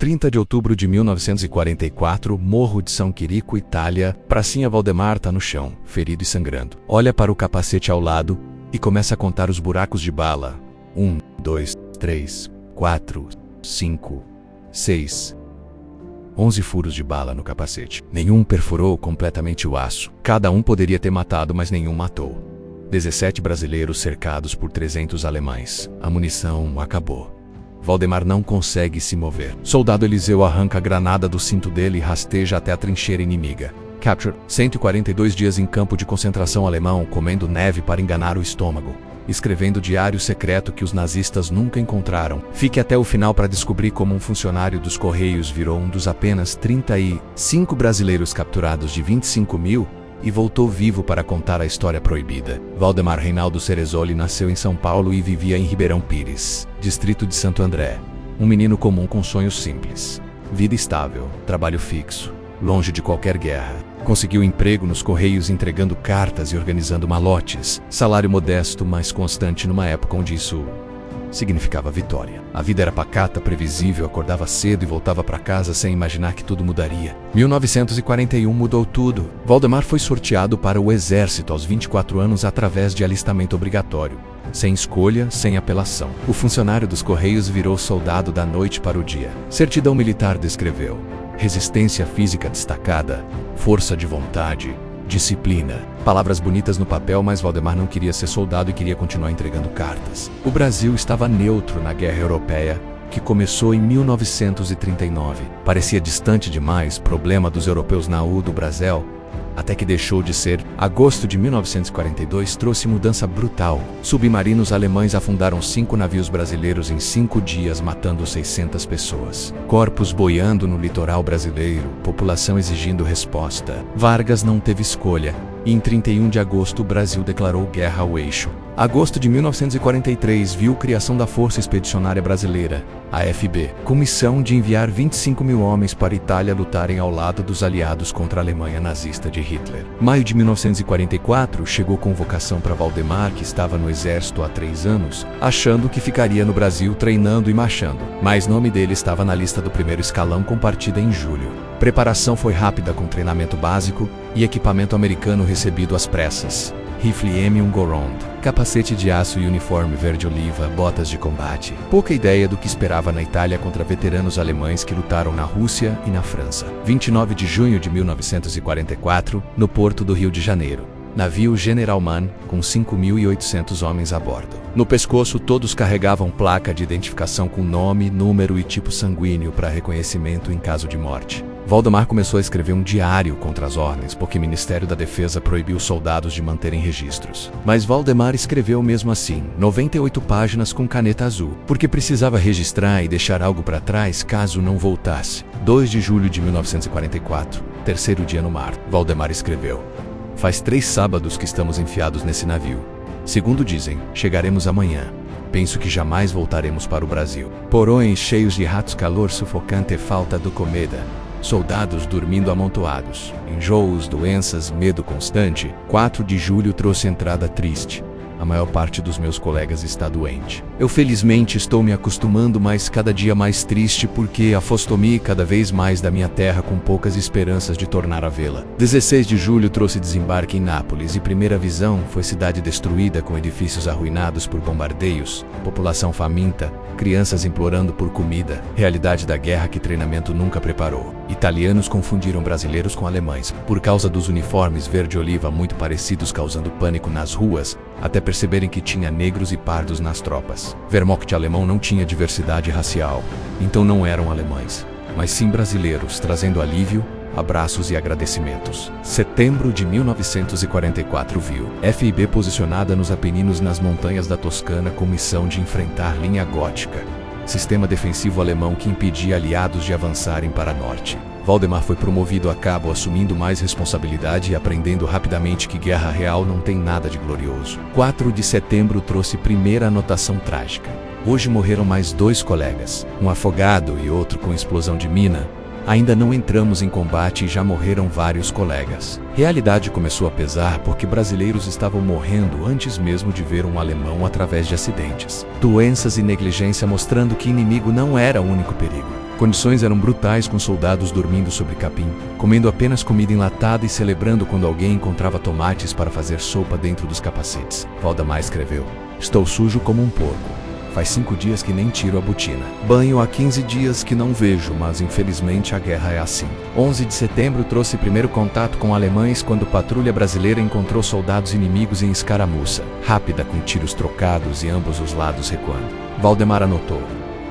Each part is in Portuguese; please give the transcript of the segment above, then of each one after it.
30 de outubro de 1944, Morro de São Quirico, Itália. Pracinha Valdemar tá no chão, ferido e sangrando. Olha para o capacete ao lado e começa a contar os buracos de bala. 1, 2, 3, 4, 5, 6... 11 furos de bala no capacete. Nenhum perfurou completamente o aço. Cada um poderia ter matado, mas nenhum matou. 17 brasileiros cercados por 300 alemães. A munição acabou. Valdemar não consegue se mover. Soldado Eliseu arranca a granada do cinto dele e rasteja até a trincheira inimiga. Capture. 142 dias em campo de concentração alemão, comendo neve para enganar o estômago. Escrevendo o diário secreto que os nazistas nunca encontraram. Fique até o final para descobrir como um funcionário dos Correios virou um dos apenas 35 brasileiros capturados de 25 mil e voltou vivo para contar a história proibida. Valdemar Reinaldo Ceresoli nasceu em São Paulo e vivia em Ribeirão Pires, distrito de Santo André. Um menino comum com sonhos simples. Vida estável, trabalho fixo, longe de qualquer guerra. Conseguiu emprego nos Correios entregando cartas e organizando malotes. Salário modesto, mas constante numa época onde isso significava vitória. A vida era pacata, previsível, acordava cedo e voltava para casa sem imaginar que tudo mudaria. 1941 mudou tudo. Valdemar foi sorteado para o exército aos 24 anos através de alistamento obrigatório. Sem escolha, sem apelação. O funcionário dos Correios virou soldado da noite para o dia. Certidão militar descreveu: resistência física destacada, força de vontade, disciplina. Palavras bonitas no papel, mas Valdemar não queria ser soldado e queria continuar entregando cartas. O Brasil estava neutro na Guerra Europeia, que começou em 1939. Parecia distante demais, problema dos europeus na U do Brasil, até que deixou de ser. Agosto de 1942 trouxe mudança brutal. Submarinos alemães afundaram 5 navios brasileiros em 5 dias, matando 600 pessoas. Corpos boiando no litoral brasileiro, população exigindo resposta. Vargas não teve escolha, e em 31 de agosto o Brasil declarou guerra ao eixo. Agosto de 1943 viu criação da Força Expedicionária Brasileira, AFB, com missão de enviar 25 mil homens para a Itália lutarem ao lado dos aliados contra a Alemanha nazista de Hitler. Maio de 1944 chegou convocação para Valdemar, que estava no exército há 3 anos, achando que ficaria no Brasil treinando e marchando. Mas nome dele estava na lista do primeiro escalão com partida em julho. Preparação foi rápida com treinamento básico e equipamento americano recebido às pressas. Rifle M1 Garand, capacete de aço e uniforme verde-oliva, botas de combate. Pouca ideia do que esperava na Itália contra veteranos alemães que lutaram na Rússia e na França. 29 de junho de 1944, no porto do Rio de Janeiro. Navio General Mann, com 5.800 homens a bordo. No pescoço, todos carregavam placa de identificação com nome, número e tipo sanguíneo para reconhecimento em caso de morte. Valdemar começou a escrever um diário contra as ordens, porque o Ministério da Defesa proibiu os soldados de manterem registros. Mas Valdemar escreveu mesmo assim, 98 páginas com caneta azul, porque precisava registrar e deixar algo para trás caso não voltasse. 2 de julho de 1944, terceiro dia no mar, Valdemar escreveu: faz 3 sábados que estamos enfiados nesse navio. Segundo dizem, chegaremos amanhã. Penso que jamais voltaremos para o Brasil. Porões cheios de ratos, calor sufocante e falta de comida. Soldados dormindo amontoados. Enjoos, doenças, medo constante. 4 de julho trouxe entrada triste. A maior parte dos meus colegas está doente. Eu felizmente estou me acostumando, mas cada dia mais triste porque afastou-me cada vez mais da minha terra com poucas esperanças de tornar a vê-la. 16 de julho trouxe desembarque em Nápoles e primeira visão foi cidade destruída com edifícios arruinados por bombardeios, população faminta, crianças implorando por comida, realidade da guerra que treinamento nunca preparou. Italianos confundiram brasileiros com alemães, por causa dos uniformes verde-oliva muito parecidos, causando pânico nas ruas, até perceberem que tinha negros e pardos nas tropas. Wehrmacht alemão não tinha diversidade racial, então não eram alemães, mas sim brasileiros, trazendo alívio, abraços e agradecimentos. Setembro de 1944 viu FIB posicionada nos Apeninos, nas montanhas da Toscana, com missão de enfrentar linha gótica, sistema defensivo alemão que impedia aliados de avançarem para norte. Valdemar foi promovido a cabo, assumindo mais responsabilidade e aprendendo rapidamente que guerra real não tem nada de glorioso. 4 de setembro trouxe primeira anotação trágica. Hoje morreram mais 2 colegas, um afogado e outro com explosão de mina. Ainda não entramos em combate e já morreram vários colegas. Realidade começou a pesar porque brasileiros estavam morrendo antes mesmo de ver um alemão através de acidentes. Doenças e negligência mostrando que inimigo não era o único perigo. Condições eram brutais, com soldados dormindo sobre capim, comendo apenas comida enlatada e celebrando quando alguém encontrava tomates para fazer sopa dentro dos capacetes. Valdemar escreveu: "Estou sujo como um porco. Faz 5 dias que nem tiro a botina. Banho há 15 dias que não vejo, mas infelizmente a guerra é assim." 11 de setembro trouxe primeiro contato com alemães quando patrulha brasileira encontrou soldados inimigos em escaramuça, rápida, com tiros trocados e ambos os lados recuando. Valdemar anotou: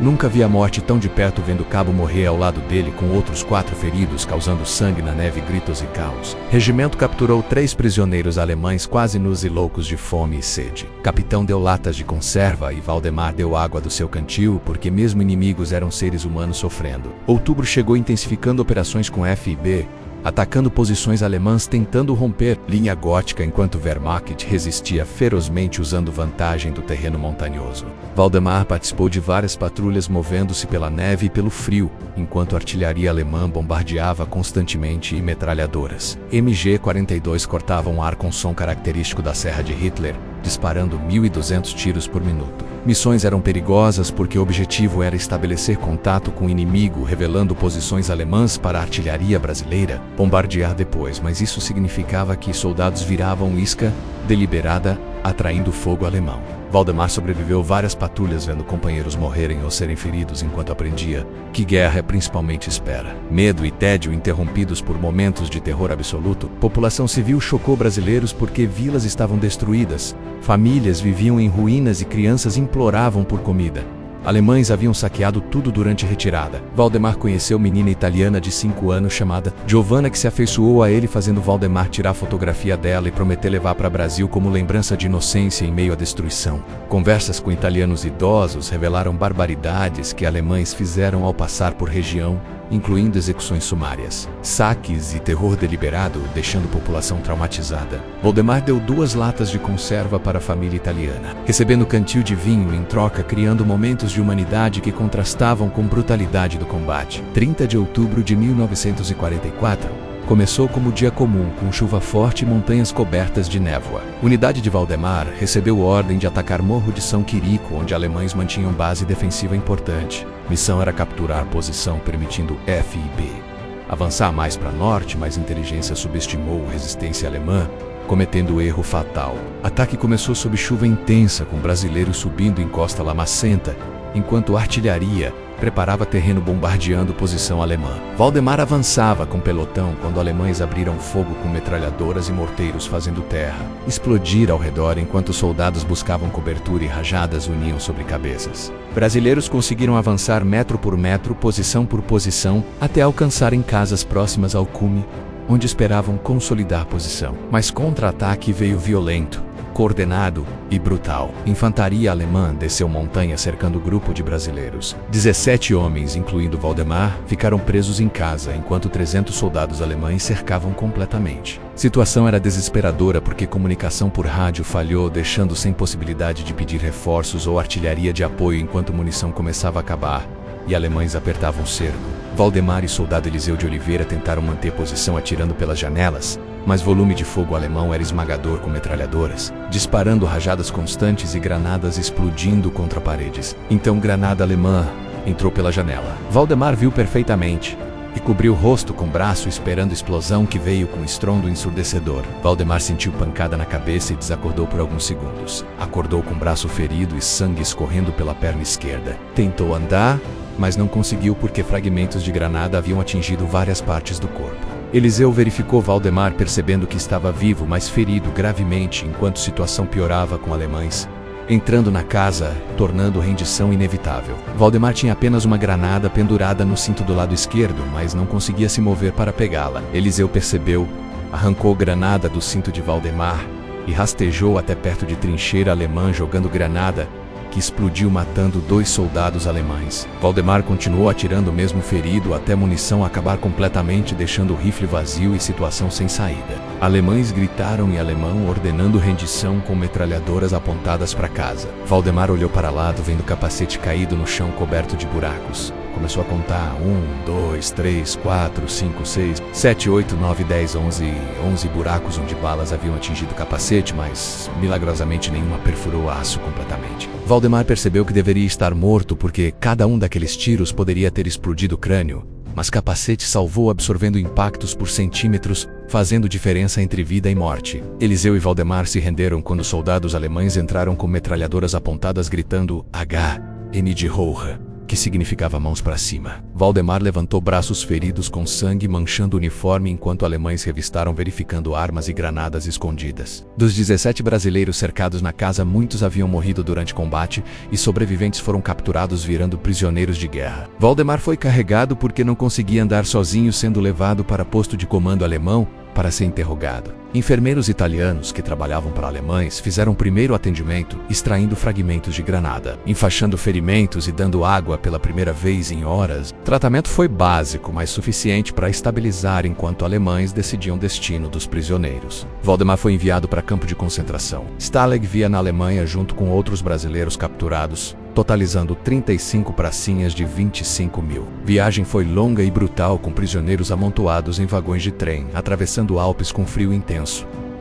"Nunca vi a morte tão de perto, vendo o cabo morrer ao lado dele com outros 4 feridos, causando sangue na neve, gritos e caos. Regimento capturou 3 prisioneiros alemães quase nus e loucos de fome e sede. Capitão deu latas de conserva e Valdemar deu água do seu cantil, porque mesmo inimigos eram seres humanos sofrendo. Outubro chegou intensificando operações com FIB, atacando posições alemãs, tentando romper linha gótica, enquanto Wehrmacht resistia ferozmente usando vantagem do terreno montanhoso. Valdemar participou de várias patrulhas movendo-se pela neve e pelo frio, enquanto a artilharia alemã bombardeava constantemente e metralhadoras. MG-42 cortavam o ar com som característico da Serra de Hitler, disparando 1.200 tiros por minuto. Missões eram perigosas porque o objetivo era estabelecer contato com o inimigo, revelando posições alemãs para a artilharia brasileira, bombardear depois, mas isso significava que soldados viravam isca deliberada, atraindo fogo alemão. Valdemar sobreviveu várias patrulhas vendo companheiros morrerem ou serem feridos enquanto aprendia que guerra é principalmente espera. Medo e tédio interrompidos por momentos de terror absoluto. População civil chocou brasileiros porque vilas estavam destruídas, famílias viviam em ruínas e crianças imploravam por comida. Alemães haviam saqueado tudo durante a retirada. Valdemar conheceu menina italiana de 5 anos chamada Giovanna, que se afeiçoou a ele, fazendo Valdemar tirar fotografia dela e prometer levar para Brasil como lembrança de inocência em meio à destruição. Conversas com italianos idosos revelaram barbaridades que alemães fizeram ao passar por região, incluindo execuções sumárias, saques e terror deliberado, deixando a população traumatizada. Valdemar deu 2 latas de conserva para a família italiana, recebendo cantil de vinho em troca, criando momentos de humanidade que contrastavam com a brutalidade do combate. 30 de outubro de 1944 começou como dia comum, com chuva forte e montanhas cobertas de névoa. Unidade de Valdemar recebeu ordem de atacar Morro de São Quirico, onde alemães mantinham base defensiva importante. Missão era capturar posição, permitindo FIB avançar mais para norte, mas inteligência subestimou a resistência alemã, cometendo o erro fatal. Ataque começou sob chuva intensa, com brasileiros subindo em Costa Lamacenta, enquanto a artilharia preparava terreno bombardeando posição alemã. Valdemar avançava com pelotão quando alemães abriram fogo com metralhadoras e morteiros, fazendo terra explodir ao redor enquanto soldados buscavam cobertura e rajadas uniam sobre cabeças. Brasileiros conseguiram avançar metro por metro, posição por posição, até alcançarem casas próximas ao cume, onde esperavam consolidar posição. Mas contra-ataque veio violento, coordenado e brutal. Infantaria alemã desceu montanha cercando o grupo de brasileiros. 17 homens, incluindo Valdemar, ficaram presos em casa, enquanto 300 soldados alemães cercavam completamente. Situação era desesperadora porque comunicação por rádio falhou, deixando sem possibilidade de pedir reforços ou artilharia de apoio enquanto munição começava a acabar e alemães apertavam o cerco. Valdemar e soldado Eliseu de Oliveira tentaram manter posição atirando pelas janelas, mas volume de fogo alemão era esmagador, com metralhadoras disparando rajadas constantes e granadas explodindo contra paredes. Então granada alemã entrou pela janela. Valdemar viu perfeitamente e cobriu o rosto com o braço, esperando a explosão que veio com estrondo ensurdecedor. Valdemar sentiu pancada na cabeça e desacordou por alguns segundos. Acordou com o braço ferido e sangue escorrendo pela perna esquerda. Tentou andar, mas não conseguiu porque fragmentos de granada haviam atingido várias partes do corpo. Eliseu verificou Valdemar, percebendo que estava vivo, mas ferido gravemente, enquanto a situação piorava com alemães entrando na casa, tornando rendição inevitável. Valdemar tinha apenas uma granada pendurada no cinto do lado esquerdo, mas não conseguia se mover para pegá-la. Eliseu percebeu, arrancou granada do cinto de Valdemar e rastejou até perto de trincheira alemã, jogando granada, que explodiu matando 2 soldados alemães. Valdemar continuou atirando mesmo ferido até a munição acabar completamente, deixando o rifle vazio e situação sem saída. Alemães gritaram em alemão, ordenando rendição com metralhadoras apontadas para casa. Valdemar olhou para lado, vendo o capacete caído no chão coberto de buracos. Começou a contar 1, 2, 3, 4, 5, 6, 7, 8, 9, 10, 11 buracos onde balas haviam atingido o capacete, mas milagrosamente nenhuma perfurou o aço completamente. Valdemar percebeu que deveria estar morto porque cada um daqueles tiros poderia ter explodido o crânio, mas capacete salvou absorvendo impactos por centímetros, fazendo diferença entre vida e morte. Eliseu e Valdemar se renderam quando soldados alemães entraram com metralhadoras apontadas gritando HM de Hohe, que significava mãos para cima. Valdemar levantou braços feridos com sangue manchando o uniforme enquanto alemães revistaram verificando armas e granadas escondidas. Dos 17 brasileiros cercados na casa, muitos haviam morrido durante combate e sobreviventes foram capturados virando prisioneiros de guerra. Valdemar foi carregado porque não conseguia andar sozinho, sendo levado para posto de comando alemão para ser interrogado. Enfermeiros italianos que trabalhavam para alemães fizeram o primeiro atendimento, extraindo fragmentos de granada, enfaixando ferimentos e dando água pela primeira vez em horas. O tratamento foi básico, mas suficiente para estabilizar enquanto alemães decidiam o destino dos prisioneiros. Valdemar foi enviado para campo de concentração. Stalag via na Alemanha junto com outros brasileiros capturados, totalizando 35 pracinhas de 25 mil. Viagem foi longa e brutal, com prisioneiros amontoados em vagões de trem, atravessando Alpes com frio intenso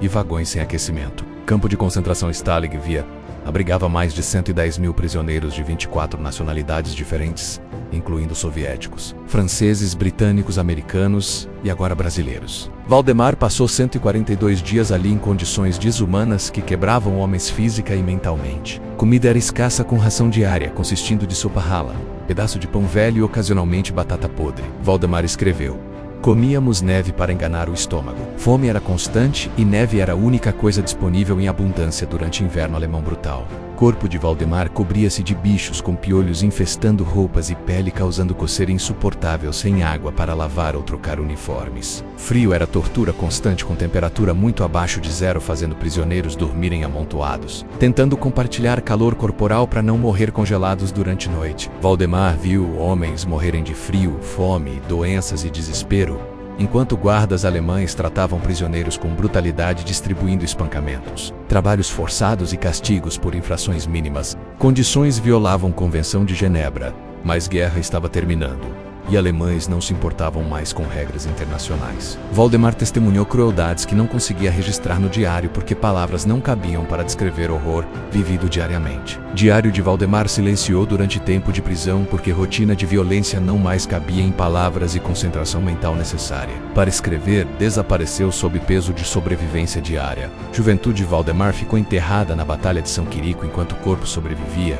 e vagões sem aquecimento. Campo de concentração Stalag via abrigava mais de 110 mil prisioneiros de 24 nacionalidades diferentes, incluindo soviéticos, franceses, britânicos, americanos e agora brasileiros. Valdemar passou 142 dias ali em condições desumanas que quebravam homens física e mentalmente. Comida era escassa com ração diária, consistindo de sopa rala, pedaço de pão velho e ocasionalmente batata podre. Valdemar escreveu: comíamos neve para enganar o estômago. Fome era constante e neve era a única coisa disponível em abundância durante o inverno alemão brutal. O corpo de Valdemar cobria-se de bichos com piolhos infestando roupas e pele, causando coceira insuportável sem água para lavar ou trocar uniformes. Frio era tortura constante com temperatura muito abaixo de zero, fazendo prisioneiros dormirem amontoados, tentando compartilhar calor corporal para não morrer congelados durante a noite. Valdemar viu homens morrerem de frio, fome, doenças e desespero, enquanto guardas alemães tratavam prisioneiros com brutalidade, distribuindo espancamentos, trabalhos forçados e castigos por infrações mínimas. Condições violavam a Convenção de Genebra, mas guerra estava terminando, e alemães não se importavam mais com regras internacionais. Valdemar testemunhou crueldades que não conseguia registrar no diário porque palavras não cabiam para descrever o horror vivido diariamente. Diário de Valdemar silenciou durante tempo de prisão porque rotina de violência não mais cabia em palavras e concentração mental necessária. Para escrever, desapareceu sob peso de sobrevivência diária. Juventude de Valdemar ficou enterrada na Batalha de São Quirico enquanto o corpo sobrevivia,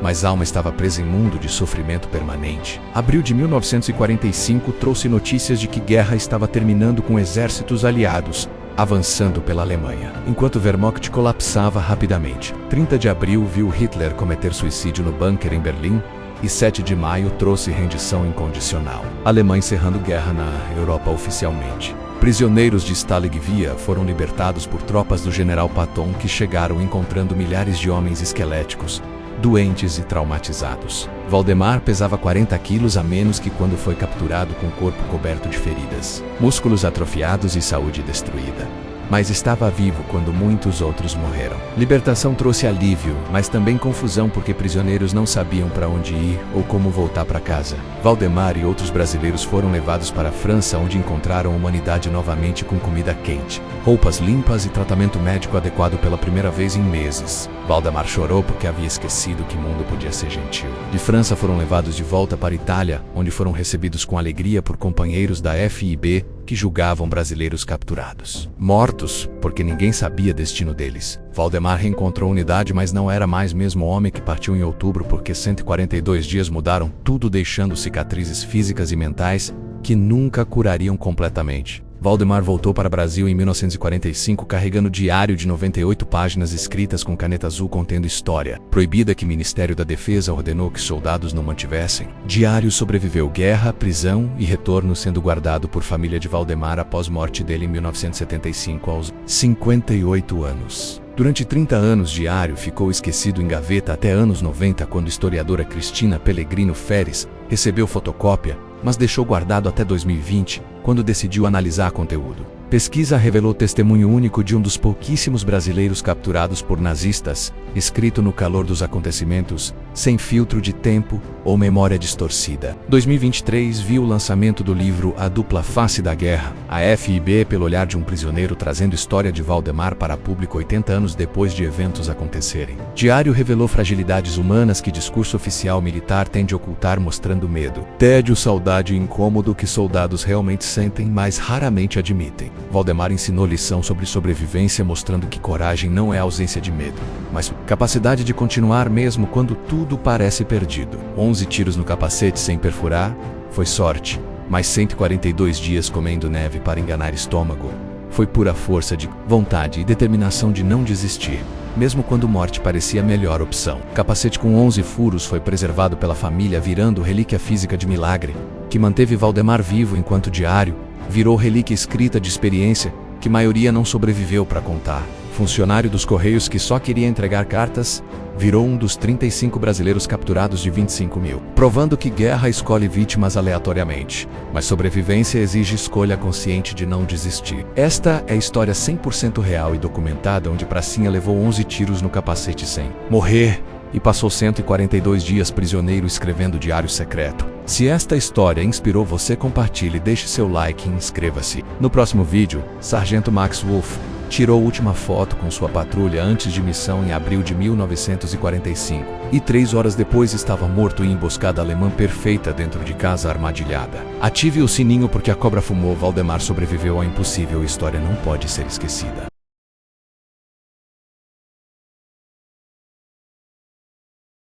mas a alma estava presa em mundo de sofrimento permanente. Abril de 1945 trouxe notícias de que guerra estava terminando com exércitos aliados avançando pela Alemanha, enquanto Wehrmacht colapsava rapidamente. 30 de abril viu Hitler cometer suicídio no bunker em Berlim, e 7 de maio trouxe rendição incondicional. Alemanha encerrando guerra na Europa oficialmente. Prisioneiros de Stalag via foram libertados por tropas do general Patton, que chegaram encontrando milhares de homens esqueléticos, doentes e traumatizados. Valdemar pesava 40 quilos a menos que quando foi capturado, com o corpo coberto de feridas, músculos atrofiados e saúde destruída. Mas estava vivo quando muitos outros morreram. Libertação trouxe alívio, mas também confusão porque prisioneiros não sabiam para onde ir ou como voltar para casa. Valdemar e outros brasileiros foram levados para a França, onde encontraram a humanidade novamente com comida quente, roupas limpas e tratamento médico adequado pela primeira vez em meses. Valdemar chorou porque havia esquecido que o mundo podia ser gentil. De França foram levados de volta para a Itália, onde foram recebidos com alegria por companheiros da FIB, que julgavam brasileiros capturados mortos, porque ninguém sabia o destino deles. Valdemar reencontrou a unidade, mas não era mais mesmo homem que partiu em outubro, porque 142 dias mudaram tudo, deixando cicatrizes físicas e mentais que nunca curariam completamente. Valdemar voltou para o Brasil em 1945 carregando diário de 98 páginas escritas com caneta azul contendo história proibida que o Ministério da Defesa ordenou que soldados não mantivessem. Diário sobreviveu guerra, prisão e retorno, sendo guardado por família de Valdemar após morte dele em 1975 aos 58 anos. Durante 30 anos, diário ficou esquecido em gaveta até anos 90, quando a historiadora Cristina Pellegrino Feres recebeu fotocópia, mas deixou guardado até 2020, quando decidiu analisar conteúdo. Pesquisa revelou testemunho único de um dos pouquíssimos brasileiros capturados por nazistas, escrito no calor dos acontecimentos, sem filtro de tempo ou memória distorcida. 2023 viu o lançamento do livro A Dupla Face da Guerra, a FIB pelo olhar de um prisioneiro, trazendo história de Valdemar para público 80 anos depois de eventos acontecerem. Diário revelou fragilidades humanas que discurso oficial militar tende a ocultar, mostrando medo, tédio, saudade e incômodo que soldados realmente sentem, mas raramente admitem. Valdemar ensinou lição sobre sobrevivência, mostrando que coragem não é ausência de medo, mas capacidade de continuar mesmo quando tudo parece perdido. 11 tiros no capacete sem perfurar, foi sorte, mas 142 dias comendo neve para enganar estômago, foi pura força de vontade e determinação de não desistir, mesmo quando morte parecia a melhor opção. Capacete com 11 furos foi preservado pela família, virando relíquia física de milagre, que manteve Valdemar vivo, enquanto Diário virou relíquia escrita de experiência, que maioria não sobreviveu para contar. Funcionário dos Correios que só queria entregar cartas, virou um dos 35 brasileiros capturados de 25 mil, provando que guerra escolhe vítimas aleatoriamente, mas sobrevivência exige escolha consciente de não desistir. Esta é a história 100% real e documentada, onde Pracinha levou 11 tiros no capacete sem morrer e passou 142 dias prisioneiro escrevendo diário secreto. Se esta história inspirou você, compartilhe, deixe seu like e inscreva-se. No próximo vídeo, Sargento Max Wolff tirou a última foto com sua patrulha antes de missão em abril de 1945, e 3 horas depois estava morto em emboscada alemã perfeita dentro de casa armadilhada. Ative o sininho porque a cobra fumou. Valdemar sobreviveu ao impossível. A história não pode ser esquecida.